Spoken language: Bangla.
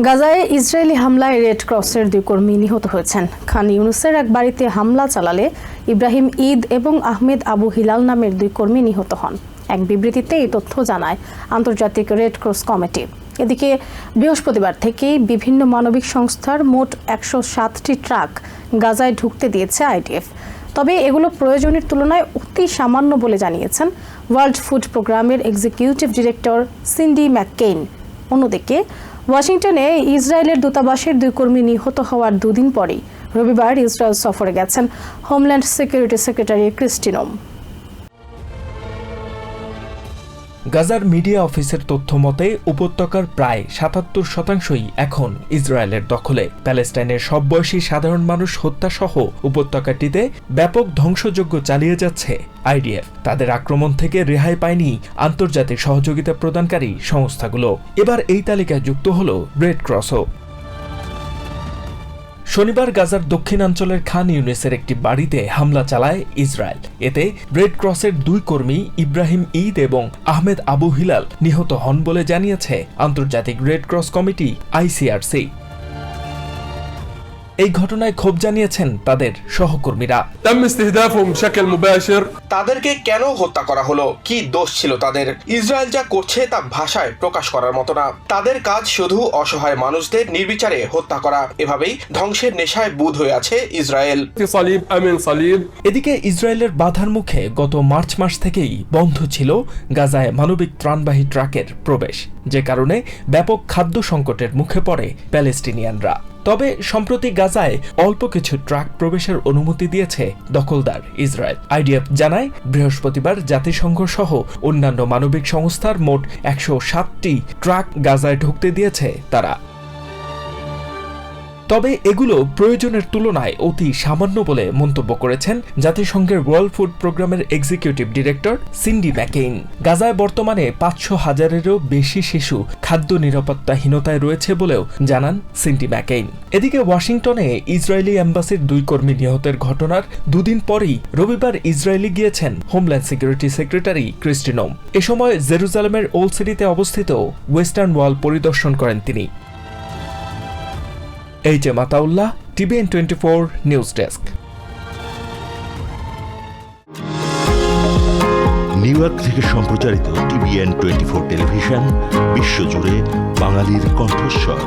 গাজায় ইসরায়েলি হামলায় রেড ক্রসের 2 কর্মী নিহত হয়েছেন। খান ইউনুসের এক বাড়িতে হামলা চালালে ইব্রাহিম ঈদ এবং আহমেদ আবু হিলাল নামের 2 কর্মী নিহত হন। এক বিবৃতিতে এই তথ্য জানায় আন্তর্জাতিক রেড ক্রস কমিটি। এদিকে বৃহস্পতিবার থেকেই বিভিন্ন মানবিক সংস্থার মোট 107টি ট্রাক গাজায় ঢুকতে দিয়েছে আইডিএফ। তবে এগুলো প্রয়োজনের তুলনায় অতি সামান্য বলে জানিয়েছেন ওয়ার্ল্ড ফুড প্রোগ্রামের এক্সিকিউটিভ ডিরেক্টর সিন্ডি ম্যাককেইন। অন্যদিকে ওয়াশিংটনে ইসরায়েলের দূতাবাসের 2 কর্মী নিহত হওয়ার 2 দিন পরেই রবিবার ইসরায়েল সফরে গেছেন হোমল্যান্ড সিকিউরিটি সেক্রেটারি ক্রিস্টি নোম। গাজার মিডিয়া অফিসের তথ্য মতে উপত্যকার প্রায় ৭৭% এখন ইসরায়েলের দখলে। প্যালেস্টাইনের সব বয়সী সাধারণ মানুষ হত্যাসহ উপত্যকাটিতে ব্যাপক ধ্বংসযজ্ঞ চালিয়ে যাচ্ছে আইডিএফ। তাদের আক্রমণ থেকে রেহাই পায়নি আন্তর্জাতিক সহযোগিতা প্রদানকারী সংস্থাগুলো। এবার এই তালিকায় যুক্ত হল রেড ক্রসও। শনিবার গাজার দক্ষিণাঞ্চলের খান ইউনিসের একটি বাড়িতে হামলা চালায় ইসরায়েল। এতে রেড ক্রসের 2 কর্মী ইব্রাহিম ঈদ এবং আহমেদ আবু হিলাল নিহত হন বলে জানিয়েছে আন্তর্জাতিক রেড ক্রস কমিটি আইসিআরসি। এই ঘটনায় ক্ষোভ জানিয়েছেন তাদের সহকর্মীরা। তাদেরকে কেন হত্যা করা হলো? কি দোষ ছিল তাদের? ইসরায়েল যা করছে তা ভাষায় প্রকাশ করার মতো না। তাদের কাজ শুধু অসহায় মানুষদের নির্বিচারে হত্যা করা। এভাবেই ধ্বংসের নেশায় বুঁদ হয়ে আছে ইসরায়েল। এদিকে ইসরায়েলের বাধার মুখে গত মার্চ মাস থেকেই বন্ধ ছিল গাজায় মানবিক ত্রাণবাহী ট্রাকের প্রবেশ, যে কারণে ব্যাপক খাদ্য সংকটের মুখে পড়ে প্যালেস্টিনিয়ানরা। তবে সম্প্রতি গাজায় অল্প কিছু ট্রাক প্রবেশের অনুমতি দিয়েছে দখলদার ইসরায়েল। আইডিএফ জানায় বৃহস্পতিবার জাতিসংঘ সহ অন্যান্য মানবিক সংস্থার মোট 107টি ট্রাক গাজায় ঢুকতে দিয়েছে তারা। তবে এগুলো প্রয়োজনের তুলনায় অতি সামান্য বলে মন্তব্য করেছেন জাতিসংঘের ওয়ার্ল্ড ফুড প্রোগ্রামের এক্সিকিউটিভ ডিরেক্টর সিন্ডি ম্যাককেইন। গাজায় বর্তমানে 500,000-এরও বেশি শিশু খাদ্য নিরাপত্তাহীনতায় রয়েছে বলেও জানান সিন্ডি ম্যাককেইন। এদিকে ওয়াশিংটনে ইসরায়েলি এম্বাসির 2 কর্মী নিহতের ঘটনার 2 দিন পরেই রবিবার ইসরায়েলে গিয়েছেন হোমল্যান্ড সিকিউরিটি সেক্রেটারি ক্রিস্টি নোম। এ সময় জেরুজালেমের ওল্ড সিটিতে অবস্থিত ওয়েস্টার্ন ওয়াল পরিদর্শন করেন তিনি। HM. Ataullah, TVN 24 news desk. New York থেকে সম্প্রচারিত TVN 24 টেলিভিশন বিশ্বজুড়ে বাঙালির কণ্ঠস্বর।